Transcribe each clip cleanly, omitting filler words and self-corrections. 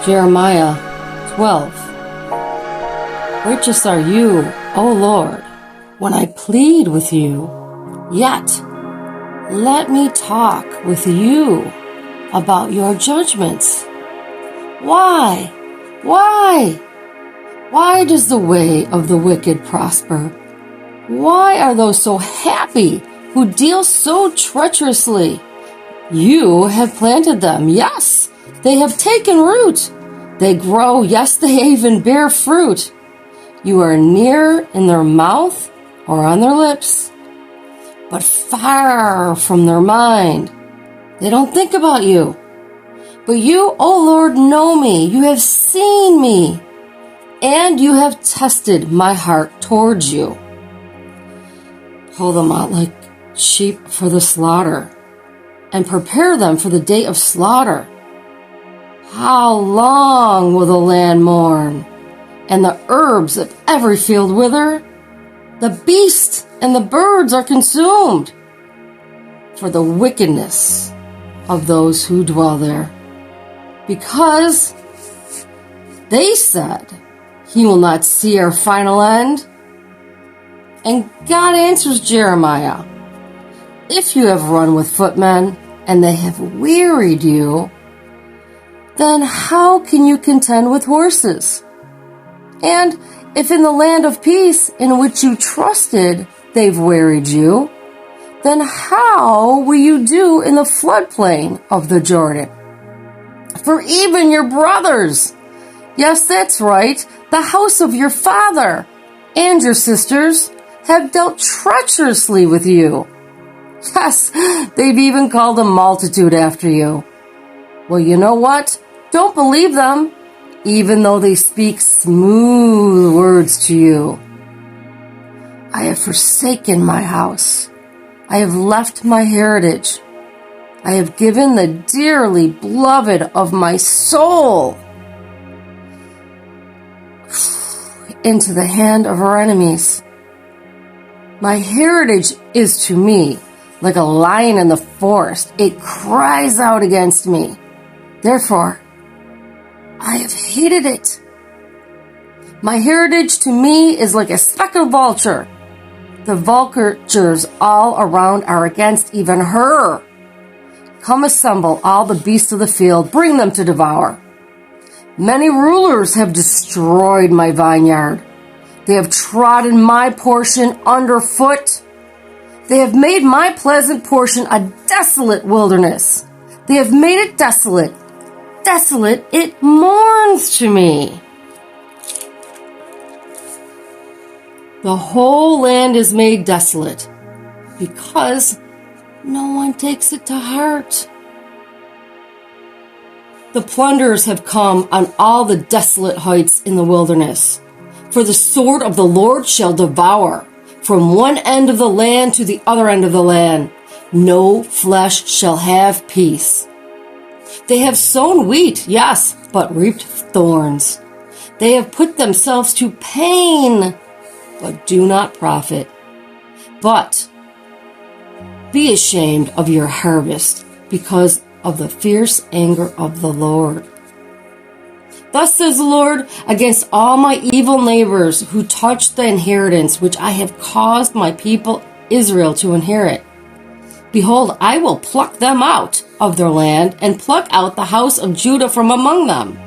Jeremiah 12. Righteous are you, O Lord, when I plead with you. Yet, let me talk with you about your judgments. Why? Why does the way of the wicked prosper? Why are those so happy who deal so treacherously? You have planted them, yes, they have taken root. They grow, yes, they even bear fruit. You are near in their mouth or on their lips, but far from their mind. They don't think about you. But you, O Lord, know me. You have seen me, and you have tested my heart towards you. Pull them out like sheep for the slaughter, and prepare them for the day of slaughter. How long will the land mourn, and the herbs of every field wither? The beasts and the birds are consumed for the wickedness of those who dwell there. Because they said, he will not see our final end. And God answers Jeremiah, if you have run with footmen, and they have wearied you, then how can you contend with horses? And if in the land of peace in which you trusted they've wearied you, then how will you do in the floodplain of the Jordan? For even your brothers, yes, that's right, the house of your father and your sisters have dealt treacherously with you. Yes, they've even called a multitude after you. Well, you know what? Don't believe them, even though they speak smooth words to you. I have forsaken my house. I have left my heritage. I have given the dearly beloved of my soul into the hand of our enemies. My heritage is to me like a lion in the forest. It cries out against me. Therefore, I have hated it. My heritage to me is like a speckled vulture. The vultures all around are against even her. Come assemble all the beasts of the field, bring them to devour. Many rulers have destroyed my vineyard. They have trodden my portion underfoot. They have made my pleasant portion a desolate wilderness. They have made it desolate. Desolate, it mourns to me. The whole land is made desolate because no one takes it to heart. The plunderers have come on all the desolate heights in the wilderness. For the sword of the Lord shall devour from one end of the land to the other end of the land. No flesh shall have peace. They have sown wheat, yes, but reaped thorns. They have put themselves to pain, but do not profit. But be ashamed of your harvest because of the fierce anger of the Lord. Thus says the Lord, against all my evil neighbors who touch the inheritance which I have caused my people Israel to inherit. Behold, I will pluck them out of their land and pluck out the house of Judah from among them.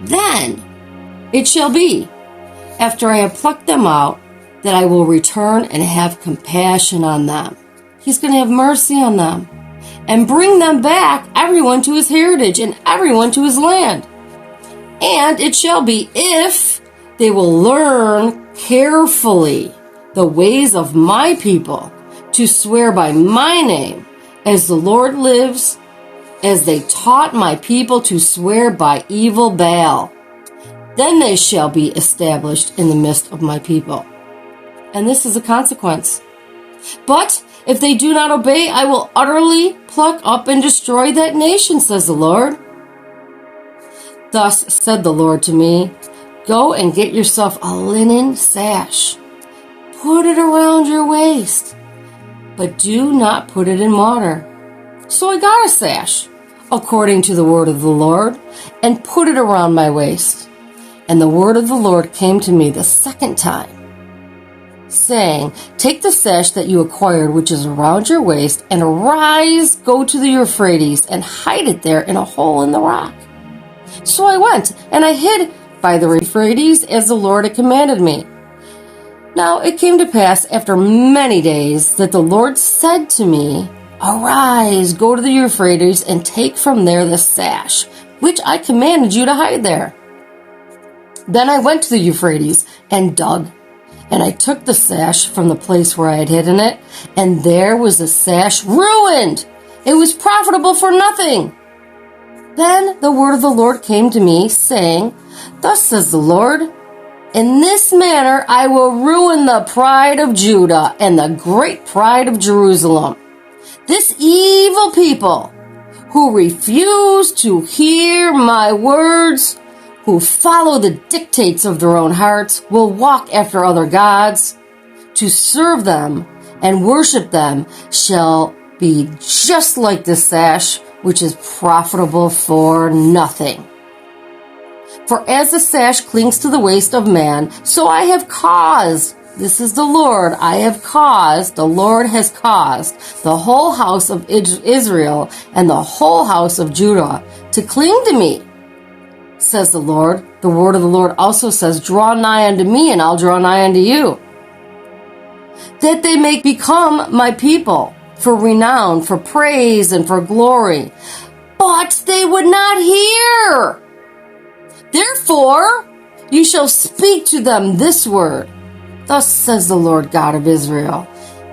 Then it shall be, after I have plucked them out, that I will return and have compassion on them. He's going to have mercy on them and bring them back, everyone to his heritage and everyone to his land. And it shall be, if they will learn carefully the ways of my people, to swear by my name, as the Lord lives, as they taught my people to swear by evil Baal. Then they shall be established in the midst of my people. And this is a consequence. But if they do not obey, I will utterly pluck up and destroy that nation, says the Lord. Thus said the Lord to me, go and get yourself a linen sash. Put it around your waist, but do not put it in water. So I got a sash, according to the word of the Lord, and put it around my waist. And the word of the Lord came to me the second time, saying, take the sash that you acquired, which is around your waist, and arise, go to the Euphrates, and hide it there in a hole in the rock. So I went, and I hid by the Euphrates as the Lord had commanded me. Now it came to pass after many days that the Lord said to me, arise, go to the Euphrates, and take from there the sash, which I commanded you to hide there. Then I went to the Euphrates and dug, and I took the sash from the place where I had hidden it, and there was the sash ruined. It was profitable for nothing. Then the word of the Lord came to me, saying, thus says the Lord, in this manner I will ruin the pride of Judah and the great pride of Jerusalem. This evil people who refuse to hear my words, who follow the dictates of their own hearts, will walk after other gods, to serve them and worship them, shall be just like the sash, which is profitable for nothing. For as the sash clings to the waist of man, so I have caused, this is the Lord, I have caused, the Lord has caused, the whole house of Israel and the whole house of Judah to cling to me, says the Lord. The word of the Lord also says, draw nigh unto me, and I'll draw nigh unto you, that they may become my people, for renown, for praise, and for glory. But they would not hear. Therefore, you shall speak to them this word. Thus says the Lord God of Israel,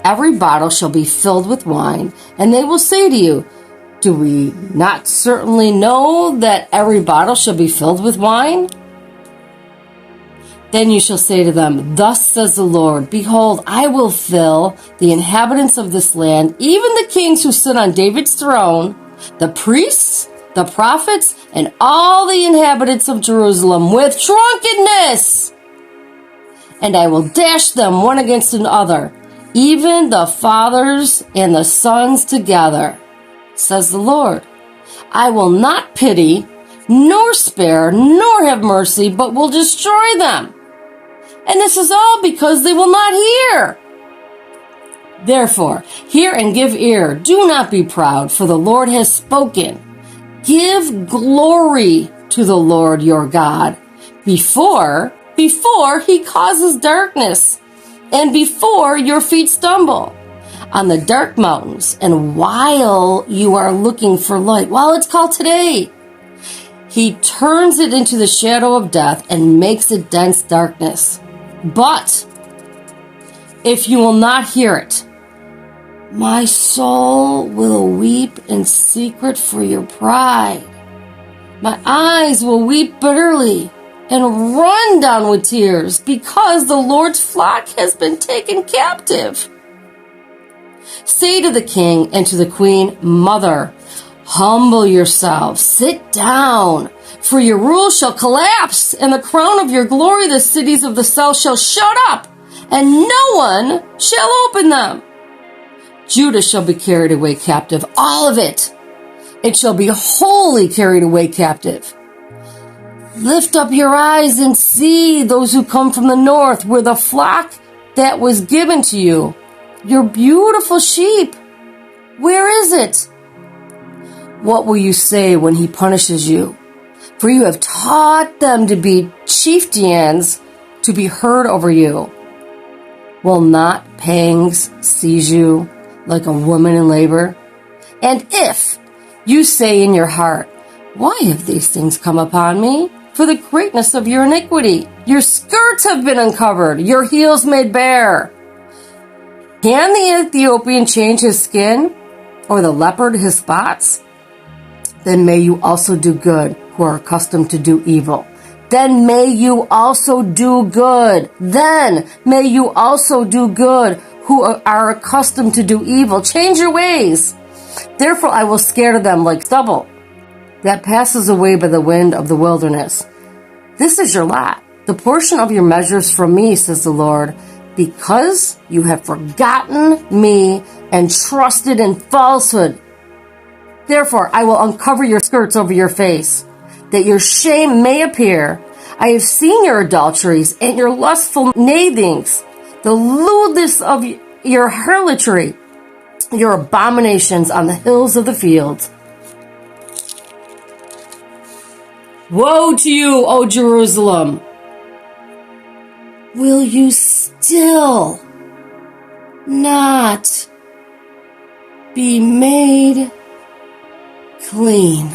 every bottle shall be filled with wine, and they will say to you, do we not certainly know that every bottle shall be filled with wine? Then you shall say to them, thus says the Lord, behold, I will fill the inhabitants of this land, even the kings who sit on David's throne, the priests, the prophets, and all the inhabitants of Jerusalem with drunkenness. And I will dash them one against another, even the fathers and the sons together, says the Lord. I will not pity, nor spare, nor have mercy, but will destroy them. And this is all because they will not hear. Therefore, hear and give ear. Do not be proud, for the Lord has spoken. Give glory to the Lord your God before he causes darkness and before your feet stumble on the dark mountains, and while you are looking for light, while it's called today, he turns it into the shadow of death and makes it dense darkness. But if you will not hear it, my soul will weep in secret for your pride. My eyes will weep bitterly and run down with tears, because the Lord's flock has been taken captive. Say to the king and to the queen mother, humble yourselves, sit down, for your rule shall collapse, and the crown of your glory the cities of the south shall shut up, and no one shall open them. Judah shall be carried away captive, all of it. It shall be wholly carried away captive. Lift up your eyes and see those who come from the north, where the flock that was given to you, your beautiful sheep. Where is it? What will you say when he punishes you? For you have taught them to be chieftains, to be heard over you. Will not pangs seize you like a woman in labor? And if you say in your heart, why have these things come upon me? For the greatness of your iniquity, your skirts have been uncovered, your heels made bare. Can the Ethiopian change his skin, or the leopard his spots? Then may you also do good, who are accustomed to do evil. Then may you also do good. Then may you also do good, who are accustomed to do evil. Change your ways. Therefore I will scatter them like stubble that passes away by the wind of the wilderness. This is your lot, the portion of your measures from me, says the Lord, because you have forgotten me and trusted in falsehood. Therefore, I will uncover your skirts over your face, that your shame may appear. I have seen your adulteries and your lustful nathings, the lewdness of your harlotry, your abominations on the hills of the field. Woe to you, O Jerusalem! Will you still not be made clean?